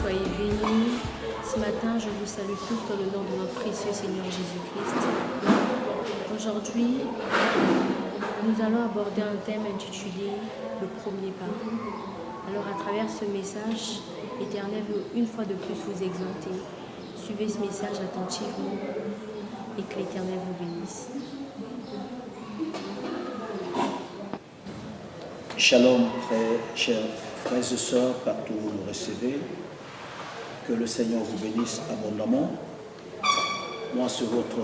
soyez bénis. Ce matin, je vous salue tous dans le nom de notre précieux Seigneur Jésus-Christ. Aujourd'hui, nous allons aborder un thème intitulé « Le premier pas ». Alors, à travers ce message, l'Éternel veut une fois de plus vous exhorter. Suivez ce message attentivement et que l'Éternel vous bénisse. Shalom, très chers frères et sœurs, partout où vous nous recevez. Que le Seigneur vous bénisse abondamment. Moi, c'est votre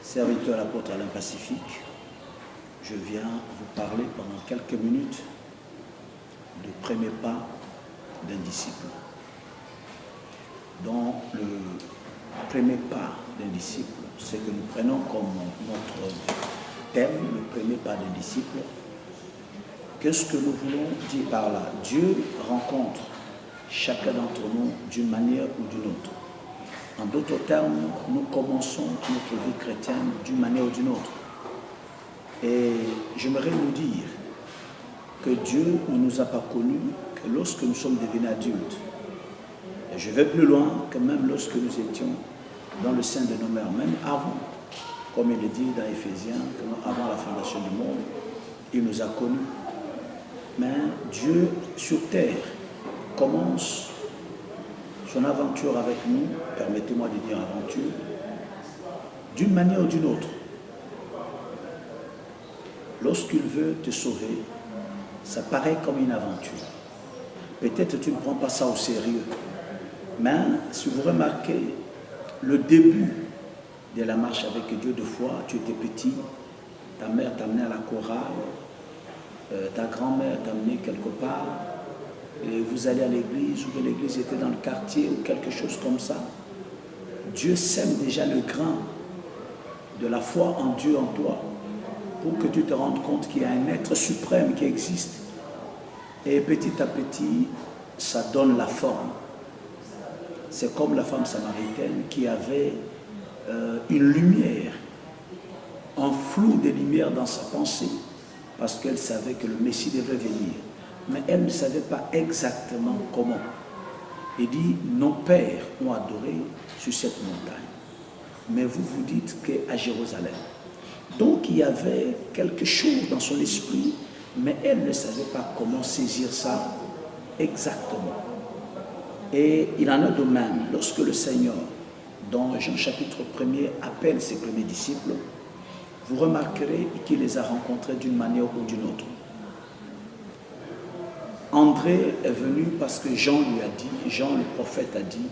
serviteur, l'apôtre Alain Pacifique. Je viens vous parler pendant quelques minutes du premier pas d'un disciple. Dans le premier pas d'un disciple, ce que nous prenons comme notre thème, le premier pas d'un disciple, qu'est-ce que nous voulons dire par là? Dieu rencontre chacun d'entre nous d'une manière ou d'une autre. En d'autres termes, nous commençons notre vie chrétienne d'une manière ou d'une autre. Et j'aimerais nous dire que Dieu ne nous a pas connus que lorsque nous sommes devenus adultes. Et je vais plus loin que même lorsque nous étions dans le sein de nos mères, même avant, comme il est dit dans Éphésiens, avant la fondation du monde, il nous a connus. Mais Dieu sur terre commence son aventure avec nous, permettez-moi de dire aventure, d'une manière ou d'une autre. Lorsqu'il veut te sauver, ça paraît comme une aventure. Peut-être tu ne prends pas ça au sérieux, mais si vous remarquez le début de la marche avec Dieu de foi, tu étais petit, ta mère t'a amené à la chorale, ta grand-mère t'a amené quelque part, et vous allez à l'église, ou que l'église était dans le quartier, ou quelque chose comme ça. Dieu sème déjà le grain de la foi en Dieu en toi, pour que tu te rendes compte qu'il y a un être suprême qui existe. Et petit à petit, ça donne la forme. C'est comme la femme samaritaine qui avait une lumière, un flou de lumière dans sa pensée, parce qu'elle savait que le Messie devait venir. Mais elle ne savait pas exactement comment. Il dit, nos pères ont adoré sur cette montagne. Mais vous vous dites qu'à Jérusalem. Donc il y avait quelque chose dans son esprit, mais elle ne savait pas comment saisir ça exactement. Et il en a de même, lorsque le Seigneur, dans Jean chapitre 1er, appelle ses premiers disciples, vous remarquerez qu'il les a rencontrés d'une manière ou d'une autre. André est venu parce que Jean lui a dit, Jean le prophète a dit,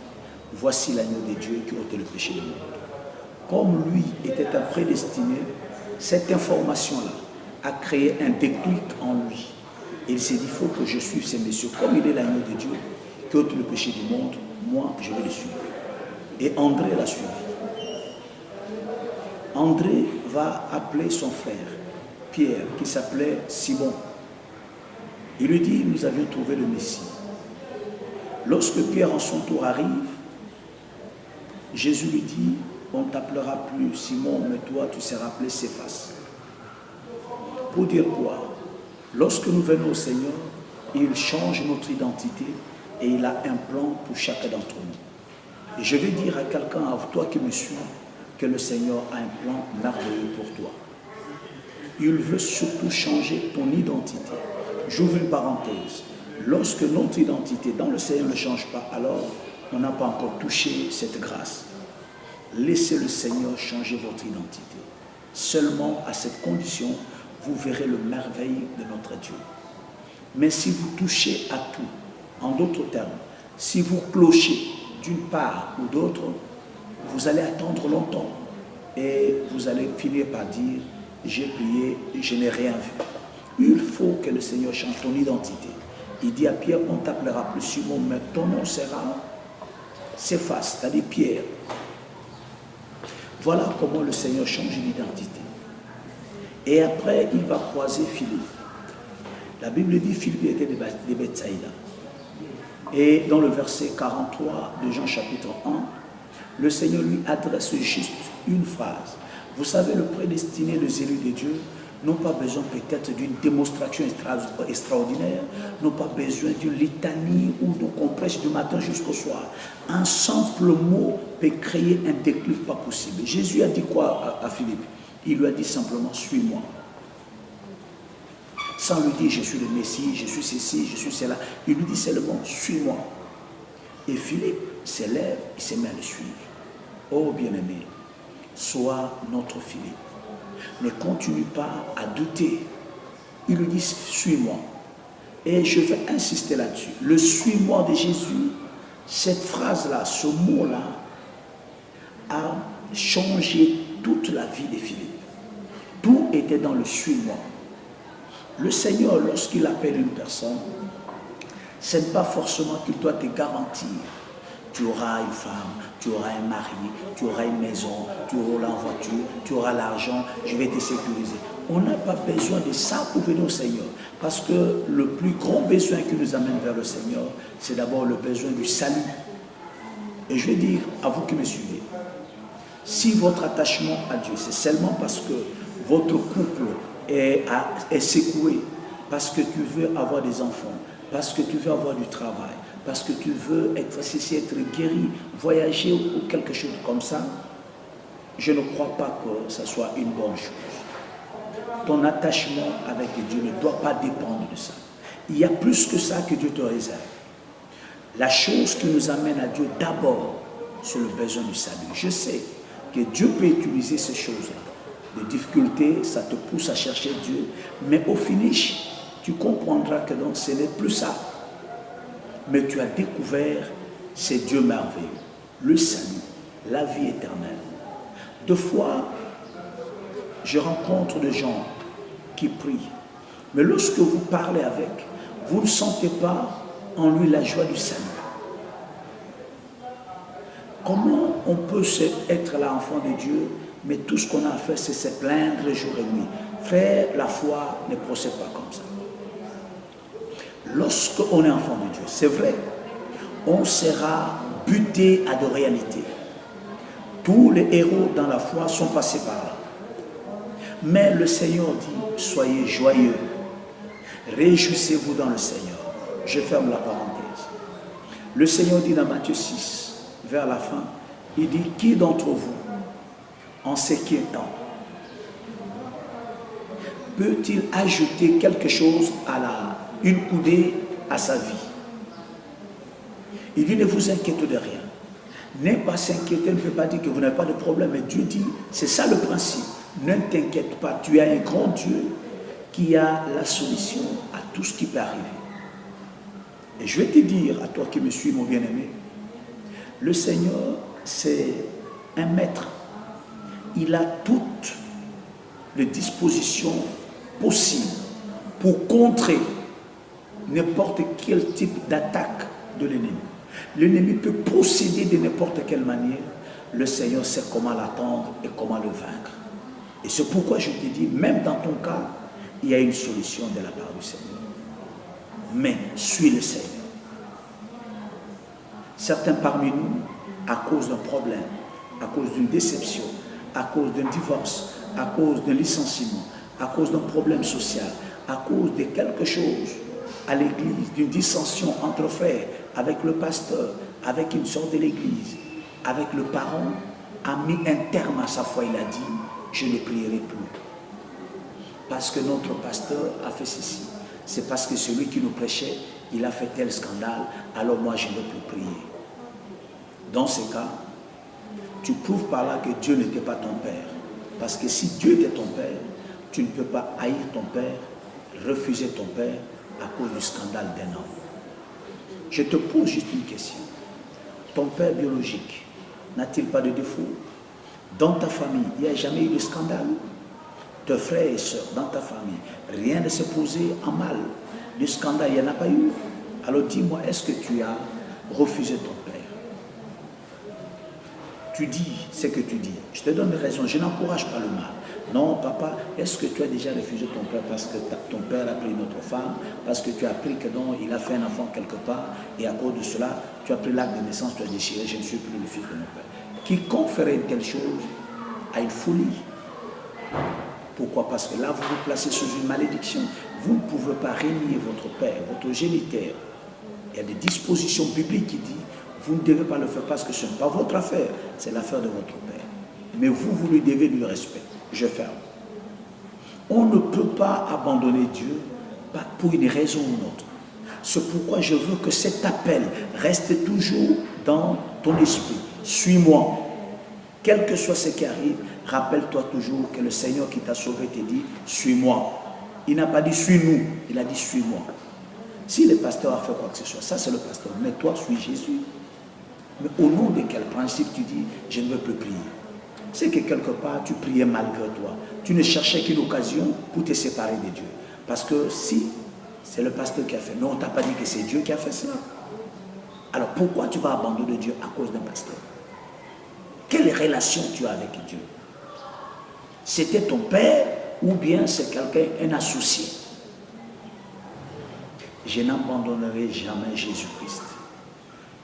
voici l'agneau de Dieu qui ôte le péché du monde. Comme lui était un prédestiné, cette information-là a créé un déclic en lui. Et il s'est dit, il faut que je suive ces messieurs. Comme il est l'agneau de Dieu qui ôte le péché du monde, moi je vais le suivre. Et André l'a suivi. André va appeler son frère, Pierre, qui s'appelait Simon. Il lui dit, nous avions trouvé le Messie. Lorsque Pierre en son tour arrive, Jésus lui dit, on ne t'appellera plus Simon, mais toi tu seras appelé Céphas. Pour dire quoi? Lorsque nous venons au Seigneur, il change notre identité et il a un plan pour chacun d'entre nous. Et je vais dire à quelqu'un, à toi qui me suis, que le Seigneur a un plan merveilleux pour toi. Il veut surtout changer ton identité. J'ouvre une parenthèse. Lorsque notre identité dans le Seigneur ne change pas, alors on n'a pas encore touché cette grâce. Laissez le Seigneur changer votre identité. Seulement à cette condition, vous verrez le merveille de notre Dieu. Mais si vous touchez à tout, en d'autres termes, si vous clochez d'une part ou d'autre, vous allez attendre longtemps et vous allez finir par dire, j'ai prié, je n'ai rien vu. Il faut que le Seigneur change ton identité. Il dit à Pierre, on ne t'appellera plus Simon, mais ton nom sera Céphas, c'est-à-dire Pierre. Voilà comment le Seigneur change l'identité. Et après, il va croiser Philippe. La Bible dit Philippe était de Bethsaïda. Et dans le verset 43 de Jean chapitre 1, le Seigneur lui adresse juste une phrase. Vous savez, le prédestiné, les élus de Dieu, n'ont pas besoin peut-être d'une démonstration extraordinaire, n'ont pas besoin d'une litanie ou de compresse du matin jusqu'au soir. Un simple mot peut créer un déclic pas possible. Jésus a dit quoi à Philippe? Il lui a dit simplement, suis-moi. Sans lui dire, je suis le Messie, je suis ceci, je suis cela. Il lui dit seulement, suis-moi. Et Philippe s'élève, il se met à le suivre. Oh bien-aimé, sois notre Philippe. Ne continue pas à douter. Il lui dit, suis-moi. Et je vais insister là-dessus. Le suis-moi de Jésus, cette phrase-là, ce mot-là, a changé toute la vie de Philippe. Tout était dans le suis-moi. Le Seigneur, lorsqu'il appelle une personne, ce n'est pas forcément qu'il doit te garantir. Tu auras une femme, tu auras un mari, tu auras une maison, tu auras la voiture, tu auras l'argent, je vais te sécuriser. On n'a pas besoin de ça pour venir au Seigneur. Parce que le plus grand besoin qui nous amène vers le Seigneur, c'est d'abord le besoin du salut. Et je vais dire à vous qui me suivez, si votre attachement à Dieu, c'est seulement parce que votre couple est secoué, parce que tu veux avoir des enfants, parce que tu veux avoir du travail, parce que tu veux être guéri, voyager ou quelque chose comme ça, je ne crois pas que ce soit une bonne chose. Ton attachement avec Dieu ne doit pas dépendre de ça. Il y a plus que ça que Dieu te réserve. La chose qui nous amène à Dieu d'abord, c'est le besoin du salut. Je sais que Dieu peut utiliser ces choses-là. Les difficultés, ça te pousse à chercher Dieu, mais au finish, tu comprendras que donc ce n'est plus ça. Mais tu as découvert ces dieux merveilleux, le salut, la vie éternelle. Deux fois, je rencontre des gens qui prient, mais lorsque vous parlez avec, vous ne sentez pas en lui la joie du salut. Comment on peut être l'enfant de Dieu, mais tout ce qu'on a à faire, c'est se plaindre jour et nuit? Frère, la foi ne procède pas comme ça. Lorsqu'on est enfant de Dieu, c'est vrai, on sera buté à de réalités. Tous les héros dans la foi sont passés par là. Mais le Seigneur dit, soyez joyeux, réjouissez-vous dans le Seigneur. Je ferme la parenthèse. Le Seigneur dit dans Matthieu 6, vers la fin, il dit, qui d'entre vous, en s'inquiétant, peut-il ajouter quelque chose une coudée à sa vie? Il dit, ne vous inquiétez de rien. Ne pas s'inquiéter ne veut pas dire que vous n'avez pas de problème. Mais Dieu dit, c'est ça le principe. Ne t'inquiète pas, tu as un grand Dieu qui a la solution à tout ce qui peut arriver. Et je vais te dire, à toi qui me suis, mon bien-aimé, le Seigneur, c'est un maître. Il a toutes les dispositions possibles pour contrer n'importe quel type d'attaque de l'ennemi. L'ennemi peut procéder de n'importe quelle manière. Le Seigneur sait comment l'attendre et comment le vaincre. Et c'est pourquoi je te dis, même dans ton cas, il y a une solution de la part du Seigneur. Mais suis le Seigneur. Certains parmi nous, à cause d'un problème, à cause d'une déception, à cause d'un divorce, à cause d'un licenciement, à cause d'un problème social, à cause de quelque chose à l'église, d'une dissension entre frères, avec le pasteur, avec une sorte de l'église, avec le parent, a mis un terme à sa foi. Il a dit, je ne prierai plus. Parce que notre pasteur a fait ceci. C'est parce que celui qui nous prêchait, il a fait tel scandale, alors moi je ne peux plus prier. Dans ce cas, tu prouves par là que Dieu n'était pas ton père. Parce que si Dieu était ton père, tu ne peux pas haïr ton père, refuser ton père à cause du scandale d'un homme. Je te pose juste une question. Ton père biologique n'a-t-il pas de défaut? Dans ta famille, il n'y a jamais eu de scandale? Tes frères et sœurs, dans ta famille, rien ne s'est posé en mal. De scandale, il n'y en a pas eu. Alors dis-moi, est-ce que tu as refusé ton père? Tu dis ce que tu dis. Je te donne raison, je n'encourage pas le mal. Non, papa, est-ce que tu as déjà refusé ton père parce que ton père a pris une autre femme, parce que tu as appris que non, il a fait un enfant quelque part, et à cause de cela, tu as pris l'acte de naissance, tu as déchiré, je ne suis plus le fils de mon père. Quiconque ferait une telle chose a une folie. Pourquoi? Parce que là, vous vous placez sous une malédiction. Vous ne pouvez pas régner votre père, votre géniteur. Il y a des dispositions bibliques qui disent, vous ne devez pas le faire parce que ce n'est pas votre affaire, c'est l'affaire de votre père. Mais vous lui devez du respect. Je ferme. On ne peut pas abandonner Dieu pour une raison ou une autre. C'est pourquoi je veux que cet appel reste toujours dans ton esprit. Suis-moi. Quel que soit ce qui arrive, rappelle-toi toujours que le Seigneur qui t'a sauvé te dit, suis-moi. Il n'a pas dit suis-nous, il a dit suis-moi. Si le pasteur a fait quoi que ce soit, ça c'est le pasteur. Mais toi, suis Jésus. Mais au nom de quel principe tu dis, je ne veux plus prier? C'est que quelque part, tu priais malgré toi. Tu ne cherchais qu'une occasion pour te séparer de Dieu. Parce que si c'est le pasteur qui a fait, mais on ne t'a pas dit que c'est Dieu qui a fait cela. Alors pourquoi tu vas abandonner Dieu à cause d'un pasteur? Quelle relation tu as avec Dieu? C'était ton père ou bien c'est quelqu'un, un associé? Je n'abandonnerai jamais Jésus-Christ.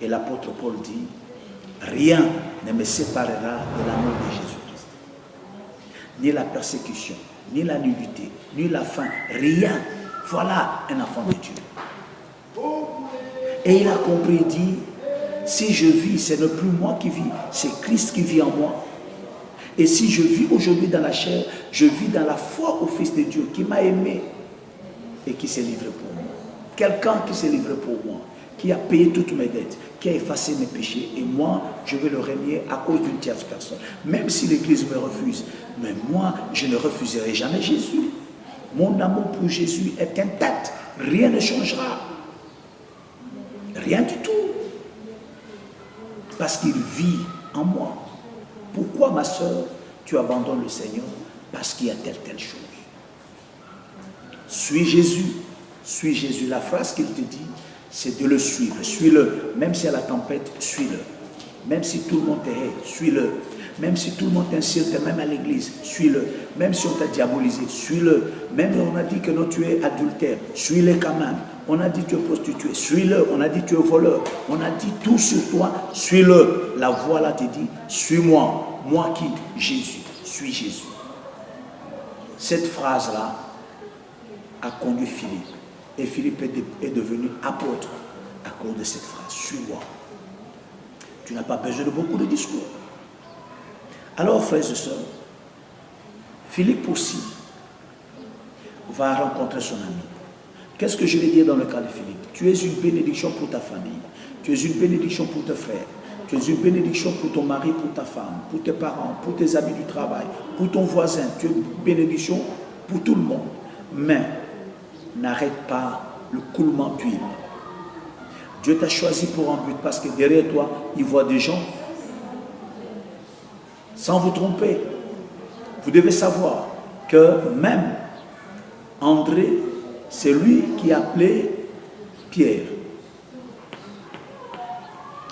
Et l'apôtre Paul dit, rien ne me séparera de l'amour de Jésus-Christ. Ni la persécution, ni la nudité, ni la faim, rien. Voilà un enfant de Dieu. Et il a compris, il dit, si je vis, ce n'est plus moi qui vis, c'est Christ qui vit en moi. Et si je vis aujourd'hui dans la chair, je vis dans la foi au Fils de Dieu qui m'a aimé et qui s'est livré pour moi. Quelqu'un qui s'est livré pour moi, qui a payé toutes mes dettes, qui a effacé mes péchés, et moi, je vais le régner à cause d'une tierce personne. Même si l'Église me refuse, mais moi, je ne refuserai jamais Jésus. Mon amour pour Jésus est intact. Rien ne changera. Rien du tout. Parce qu'il vit en moi. Pourquoi, ma soeur, tu abandonnes le Seigneur? Parce qu'il y a telle chose. Suis Jésus. Suis Jésus. La phrase qu'il te dit, c'est de le suivre. Suis-le. Même si à la tempête, suis-le. Même si tout le monde te hait, suis-le. Même si tout le monde t'insulte, même à l'église, suis-le. Même si on t'a diabolisé, suis-le. Même on a dit que non, tu es adultère, suis-le quand même. On a dit que tu es prostituée, suis-le. On a dit que tu es voleur. On a dit tout sur toi, suis-le. La voix là te dit, suis-moi. Moi qui? Jésus. Suis Jésus. Cette phrase-là a conduit Philippe. Et Philippe est devenu apôtre à cause de cette phrase. Suis-moi. Tu n'as pas besoin de beaucoup de discours. Alors, frères et sœurs, Philippe aussi va rencontrer son ami. Qu'est-ce que je vais dire dans le cas de Philippe? Tu es une bénédiction pour ta famille. Tu es une bénédiction pour tes frères. Tu es une bénédiction pour ton mari, pour ta femme, pour tes parents, pour tes amis du travail, pour ton voisin. Tu es une bénédiction pour tout le monde. Mais n'arrête pas le coulement d'huile. Dieu t'a choisi pour un but parce que derrière toi, il voit des gens. Sans vous tromper, vous devez savoir que même André, c'est lui qui a appelé Pierre.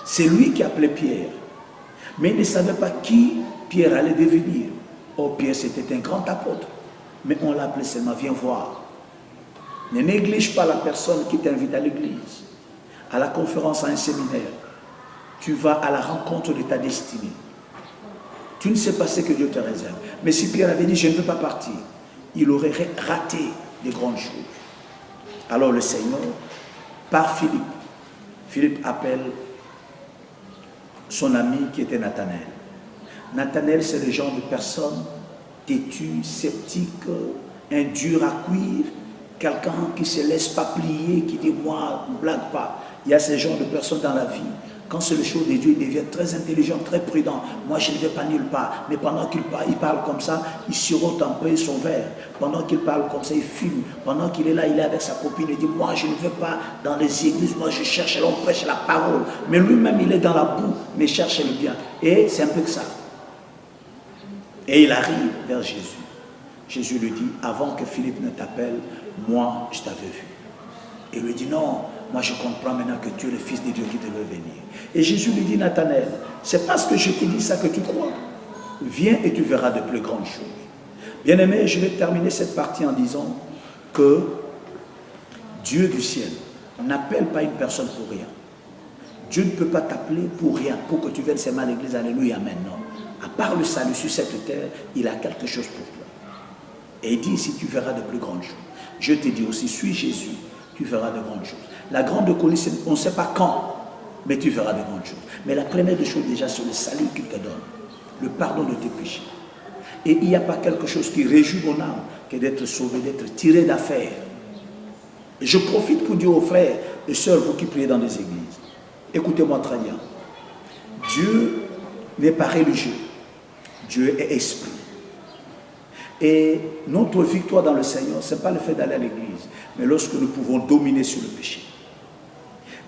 C'est lui qui a appelé Pierre. Mais il ne savait pas qui Pierre allait devenir. Oh, Pierre, c'était un grand apôtre. Mais on l'a appelé seulement, viens voir. Ne néglige pas la personne qui t'invite à l'église, à la conférence, à un séminaire. Tu vas à la rencontre de ta destinée. Tu ne sais pas ce que Dieu te réserve. Mais si Pierre avait dit, je ne veux pas partir, il aurait raté des grandes choses. Alors le Seigneur, par Philippe appelle son ami qui était Nathanaël. Nathanaël, c'est le genre de personne têtue, sceptique, un dur à cuire, quelqu'un qui ne se laisse pas plier, qui dit, moi, ne blague pas. Il y a ce genre de personnes dans la vie. Quand c'est le show de Dieu, il devient très intelligent, très prudent. Moi, je ne vais pas nulle part. Mais pendant qu'il parle comme ça, il sirote un peu son verre. Pendant qu'il parle comme ça, il fume. Pendant qu'il est là, il est avec sa copine. Il dit, moi, je ne vais pas dans les églises. Moi, je cherche, l'on prêche la parole. Mais lui-même, il est dans la boue, mais cherche le bien. Et c'est un peu que ça. Et il arrive vers Jésus. Jésus lui dit, avant que Philippe ne t'appelle, moi, je t'avais vu. Il lui dit, non, moi je comprends maintenant que tu es le Fils de Dieu qui devait venir. Et Jésus lui dit, Nathanaël, c'est parce que je t'ai dit ça que tu crois. Viens et tu verras de plus grandes choses. Bien-aimé, je vais terminer cette partie en disant que Dieu du ciel n'appelle pas une personne pour rien. Dieu ne peut pas t'appeler pour rien, pour que tu viennes seulement à l'église, alléluia, amen, non. À part le salut sur cette terre, il a quelque chose pour toi. Et il dit ici, tu verras de plus grandes choses. Je te dis aussi, suis Jésus, tu verras de grandes choses. La grande colline, on ne sait pas quand, mais tu verras de grandes choses. Mais la première des choses déjà, c'est le salut qu'il te donne, le pardon de tes péchés. Et il n'y a pas quelque chose qui réjouit mon âme que d'être sauvé, d'être tiré d'affaire. Et je profite pour dire aux frères et sœurs, vous qui priez dans des églises, écoutez-moi très bien. Dieu n'est pas religieux. Dieu est esprit. Et notre victoire dans le Seigneur, ce n'est pas le fait d'aller à l'église, mais lorsque nous pouvons dominer sur le péché.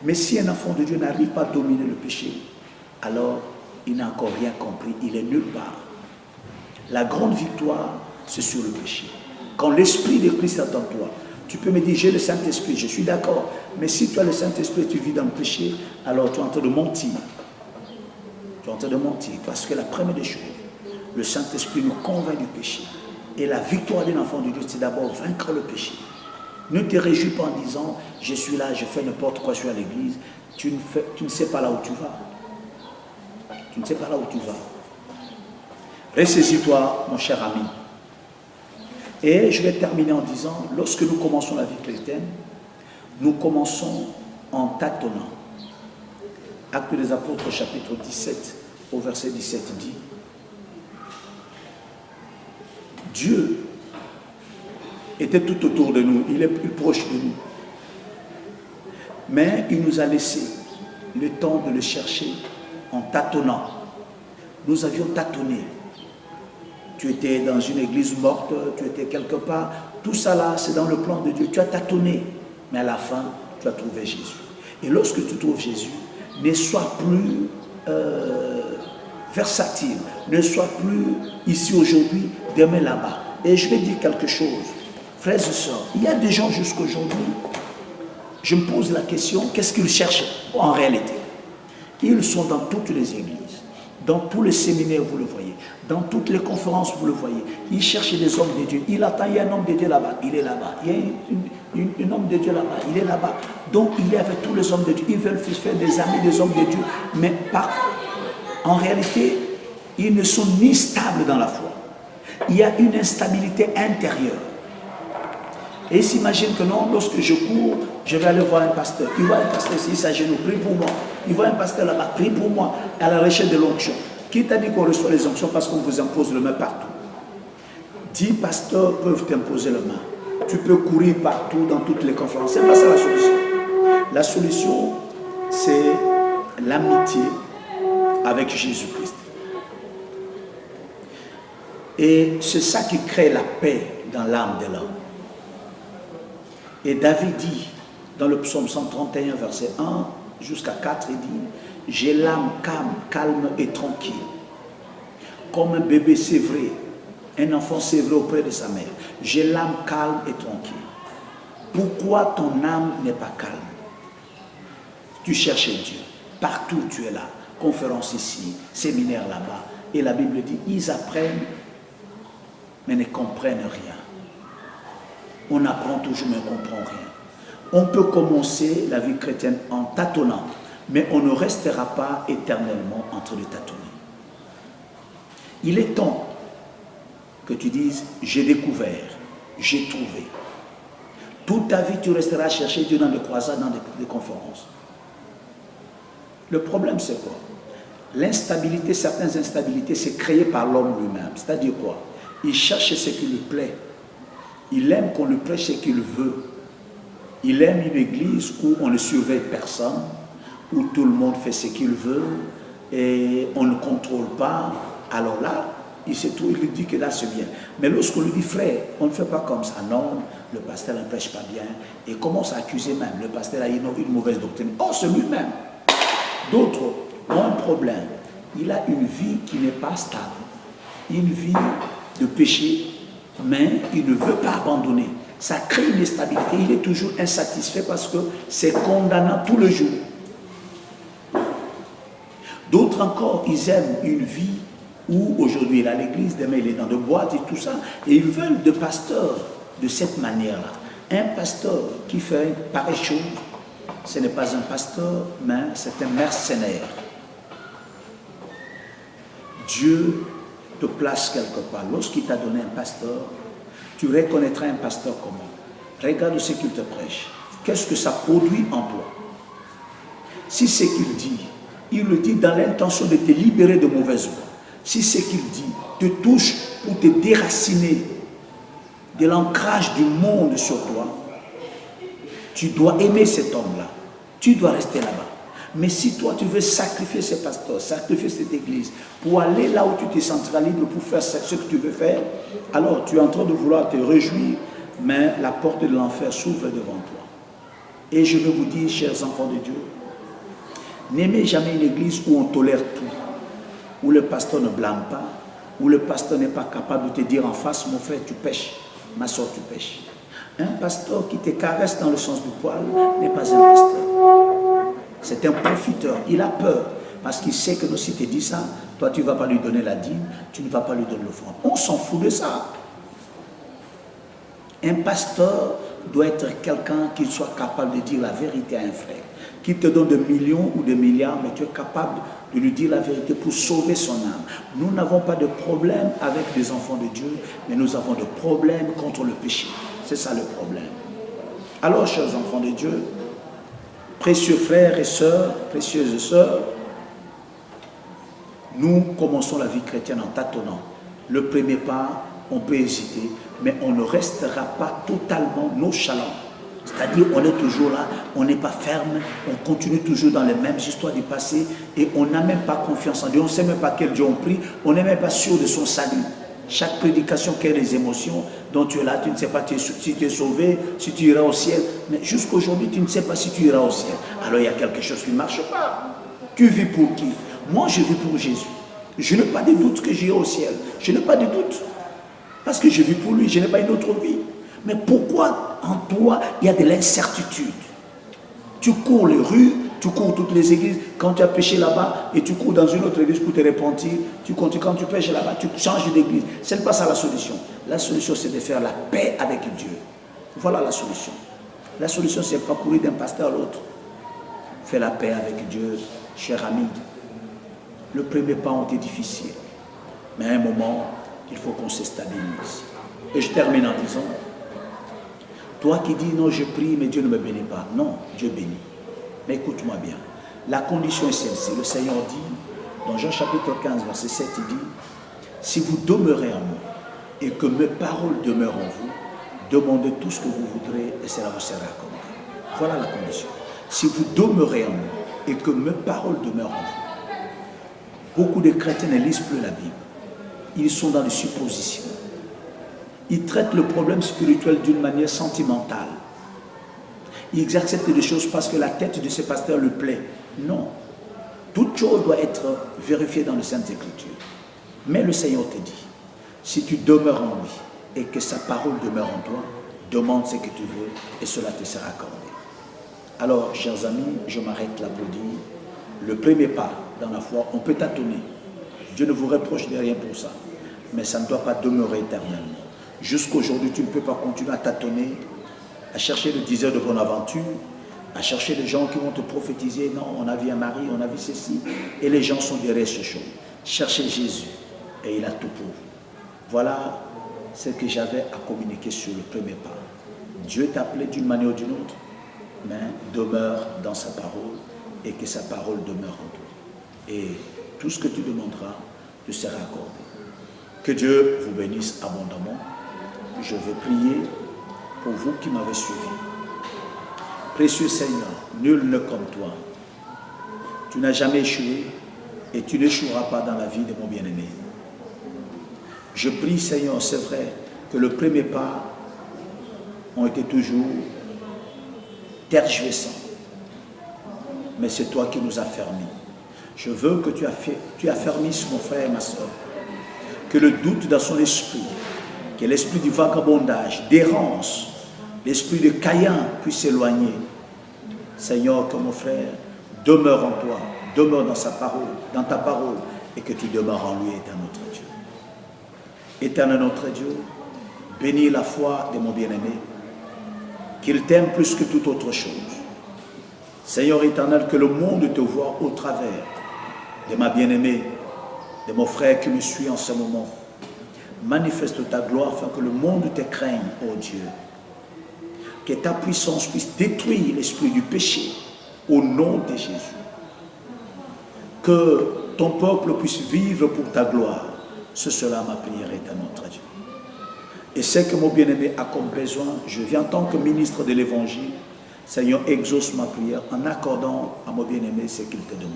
Mais si un enfant de Dieu n'arrive pas à dominer le péché, alors il n'a encore rien compris, il est nulle part. La grande victoire, c'est sur le péché. Quand l'Esprit de Christ est en toi, tu peux me dire, j'ai le Saint-Esprit, je suis d'accord, mais si tu as le Saint-Esprit et tu vis dans le péché, alors tu es en train de mentir. Tu es en train de mentir, parce que la première des choses, le Saint-Esprit nous convainc du péché. Et la victoire d'un enfant de Dieu, c'est d'abord vaincre le péché. Ne te réjouis pas en disant, je suis là, je fais n'importe quoi, je suis à l'église. Tu ne sais pas là où tu vas. Tu ne sais pas là où tu vas. Ressaisis-toi, mon cher ami. Et je vais terminer en disant, lorsque nous commençons la vie chrétienne, nous commençons en tâtonnant. Actes des Apôtres, chapitre 17, au verset 17 dit, Dieu était tout autour de nous, il est plus proche de nous. Mais il nous a laissé le temps de le chercher en tâtonnant. Nous avions tâtonné. Tu étais dans une église morte, tu étais quelque part. Tout ça là, c'est dans le plan de Dieu. Tu as tâtonné, mais à la fin, tu as trouvé Jésus. Et lorsque tu trouves Jésus, ne sois plus versatile, ne sois plus ici aujourd'hui, demain là-bas. Et je vais dire quelque chose, frères et sœurs, il y a des gens jusqu'à aujourd'hui, je me pose la question, qu'est-ce qu'ils cherchent en réalité? Ils sont dans toutes les églises, dans tous les séminaires, vous le voyez, dans toutes les conférences, vous le voyez. Ils cherchent des hommes de Dieu. Il attend, il y a un homme de Dieu là-bas, il est là-bas. Il y a un homme de Dieu là-bas, il est là-bas. Donc il est avec tous les hommes de Dieu. Ils veulent faire des amis des hommes de Dieu, mais en réalité, ils ne sont ni stables dans la foi. Il y a une instabilité intérieure. Et ils s'imaginent que non, lorsque je cours, je vais aller voir un pasteur. Il voit un pasteur ici, il s'agenouille, prie pour moi. Il voit un pasteur là-bas, prie pour moi, à la recherche de l'onction. Qui t'a dit qu'on reçoit les onctions parce qu'on vous impose le main partout? 10 pasteurs peuvent t'imposer le main. Tu peux courir partout dans toutes les conférences. C'est pas ça la solution. La solution, c'est l'amitié avec Jésus-Christ. Et c'est ça qui crée la paix dans l'âme de l'homme. Et David dit, dans le psaume 131, verset 1 jusqu'à 4, il dit, j'ai l'âme calme et tranquille, comme un bébé sévré, un enfant sévré auprès de sa mère. J'ai l'âme calme et tranquille. Pourquoi ton âme n'est pas calme? Tu cherches Dieu. Partout tu es là. Conférence ici, séminaire là-bas. Et la Bible dit, ils apprennent, mais ne comprennent rien. On apprend toujours, mais on ne comprend rien. On peut commencer la vie chrétienne en tâtonnant, mais on ne restera pas éternellement en train de tâtonner. Il est temps que tu dises, j'ai découvert, j'ai trouvé. Toute ta vie, tu resteras à chercher Dieu dans des croisades, dans des conférences. Le problème, c'est quoi? L'instabilité, certaines instabilités, c'est créé par l'homme lui-même. C'est-à-dire quoi? Il cherche ce qui lui plaît. Il aime qu'on lui prêche ce qu'il veut. Il aime une église où on ne surveille personne, où tout le monde fait ce qu'il veut et on ne contrôle pas. Alors là, il se trouve, il lui dit que là c'est bien. Mais lorsqu'on lui dit, frère, on ne fait pas comme ça. Non, le pasteur ne prêche pas bien. Et commence à accuser même. Le pasteur a une mauvaise doctrine. Oh, c'est lui-même. D'autres ont un problème. Il a une vie qui n'est pas stable. Une vie de péché, mais il ne veut pas abandonner. Ça crée une instabilité. Il est toujours insatisfait parce que c'est condamnant tout le jour. D'autres encore, ils aiment une vie où aujourd'hui il est à l'église, demain il est dans des boîtes et tout ça. Et ils veulent de pasteurs de cette manière-là. Un pasteur qui fait pareille chose, ce n'est pas un pasteur, mais c'est un mercenaire. Dieu te place quelque part. Lorsqu'il t'a donné un pasteur, tu reconnaîtras un pasteur comment? Regarde ce qu'il te prêche. Qu'est-ce que ça produit en toi? Si ce qu'il dit, il le dit dans l'intention de te libérer de mauvaises voies. Si ce qu'il dit te touche pour te déraciner de l'ancrage du monde sur toi, tu dois aimer cet homme-là. Tu dois rester là-bas. Mais si toi, tu veux sacrifier ce pasteur, sacrifier cette église, pour aller là où tu te sentiras libre pour faire ce que tu veux faire, alors tu es en train de vouloir te réjouir, mais la porte de l'enfer s'ouvre devant toi. Et je veux vous dire, chers enfants de Dieu, n'aimez jamais une église où on tolère tout, où le pasteur ne blâme pas, où le pasteur n'est pas capable de te dire en face, mon frère, tu pêches, ma soeur, tu pêches. Un pasteur qui te caresse dans le sens du poil n'est pas un pasteur. C'est un profiteur. Il a peur parce qu'il sait que si tu dis ça, toi tu ne vas pas lui donner la dîme, tu ne vas pas lui donner l'offrande. On s'en fout de ça. Un pasteur doit être quelqu'un qui soit capable de dire la vérité à un frère, qui te donne des millions ou des milliards, mais tu es capable de lui dire la vérité pour sauver son âme. Nous n'avons pas de problème avec les enfants de Dieu, mais nous avons des problèmes contre le péché. C'est ça le problème. Alors, chers enfants de Dieu, précieux frères et sœurs, précieuses sœurs, nous commençons la vie chrétienne en tâtonnant. Le premier pas, on peut hésiter, mais on ne restera pas totalement nonchalant. C'est-à-dire, on est toujours là, on n'est pas ferme, on continue toujours dans les mêmes histoires du passé et on n'a même pas confiance en Dieu. On ne sait même pas quel Dieu on prie, on n'est même pas sûr de son salut. Chaque prédication crée des émotions dont tu es là, tu ne sais pas si tu es sauvé, si tu iras au ciel. Mais jusqu'aujourd'hui, tu ne sais pas si tu iras au ciel. Alors il y a quelque chose qui ne marche pas. Tu vis pour qui? Moi, je vis pour Jésus. Je n'ai pas de doute que j'irai au ciel. Je n'ai pas de doute. Parce que je vis pour lui, je n'ai pas une autre vie. Mais pourquoi en toi, il y a de l'incertitude? Tu cours les rues, tu cours toutes les églises. Quand tu as péché là-bas et tu cours dans une autre église pour te repentir, tu continues. Quand tu pêches là-bas, tu changes d'église. Ce n'est pas ça la solution. La solution, c'est de faire la paix avec Dieu. Voilà la solution. La solution, c'est pas courir d'un pasteur à l'autre. Fais la paix avec Dieu, cher ami. Le premier pas a été difficile. Mais à un moment, il faut qu'on se stabilise. Et je termine en disant, toi qui dis non, je prie, mais Dieu ne me bénit pas. Non, Dieu bénit. Mais écoute-moi bien. La condition est celle-ci. Le Seigneur dit, dans Jean chapitre 15, verset 7, il dit, si vous demeurez en moi et que mes paroles demeurent en vous, demandez tout ce que vous voudrez et cela vous sera accordé. Voilà la condition. Si vous demeurez en moi et que mes paroles demeurent en vous, beaucoup de chrétiens ne lisent plus la Bible. Ils sont dans les suppositions. Ils traitent le problème spirituel d'une manière sentimentale. Ils acceptent des choses parce que la tête de ces pasteurs lui plaît. Non. Toute chose doit être vérifiée dans les Saintes Écritures. Mais le Seigneur te dit, si tu demeures en lui et que sa parole demeure en toi, demande ce que tu veux et cela te sera accordé. Alors, chers amis, je m'arrête là pour dire, le premier pas dans la foi, on peut tâtonner. Dieu ne vous reproche de rien pour ça. Mais ça ne doit pas demeurer éternellement. Jusqu'aujourd'hui, tu ne peux pas continuer à tâtonner, à chercher le diseur de bonne aventure, à chercher des gens qui vont te prophétiser. Non, on a vu un mari, on a vu ceci. Et les gens sont derrière ce chose. Cherchez Jésus et il a tout pour vous. Voilà ce que j'avais à communiquer sur le premier pas. Dieu t'a appelé d'une manière ou d'une autre, mais demeure dans sa parole et que sa parole demeure en toi. Et tout ce que tu demanderas te sera accordé. Que Dieu vous bénisse abondamment. Je vais prier pour vous qui m'avez suivi. Précieux Seigneur, nul n'est comme toi. Tu n'as jamais échoué et tu n'échoueras pas dans la vie de mon bien-aimé. Je prie, Seigneur, c'est vrai que le premier pas ont été toujours tergiversants. Mais c'est toi qui nous as fermis. Je veux que tu affermisses mon frère et ma soeur. Que le doute dans son esprit, que l'esprit du vagabondage, d'errance, l'esprit de Caïn puisse s'éloigner. Seigneur, que mon frère demeure en toi, demeure dans sa parole, dans ta parole, et que tu demeures en lui, éternel notre Dieu. Éternel notre Dieu, bénis la foi de mon bien-aimé, qu'il t'aime plus que toute autre chose. Seigneur éternel, que le monde te voie au travers de ma bien-aimée, de mon frère qui me suit en ce moment. manifeste ta gloire afin que le monde te craigne, ô Dieu. Que ta puissance puisse détruire l'esprit du péché au nom de Jésus. Que ton peuple puisse vivre pour ta gloire. Ce sera ma prière et à notre Dieu. Et ce que mon bien-aimé a comme besoin, je viens en tant que ministre de l'Évangile. Seigneur, exauce ma prière en accordant à mon bien-aimé ce qu'il te demande.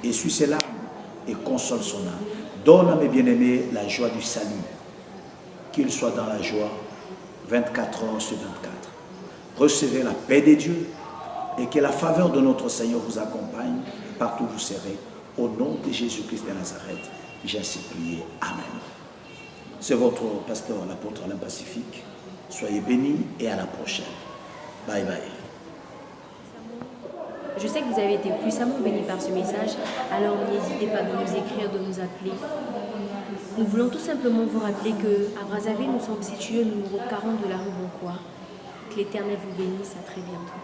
Essuie ses larmes et console son âme. Donne à mes bien-aimés la joie du salut. Qu'ils soient dans la joie 24 heures sur 24. Recevez la paix de Dieu et que la faveur de notre Seigneur vous accompagne partout où vous serez. Au nom de Jésus-Christ de Nazareth, j'ai ainsi prié. Amen. C'est votre pasteur, l'apôtre Alain Pacifique. Soyez bénis et à la prochaine. Bye bye. Je sais que vous avez été puissamment bénis par ce message, alors n'hésitez pas de nous écrire, de nous appeler. Nous voulons tout simplement vous rappeler qu'à Brazzaville, nous sommes situés au numéro 40 de la rue Boncois. Que l'Éternel vous bénisse, à très bientôt.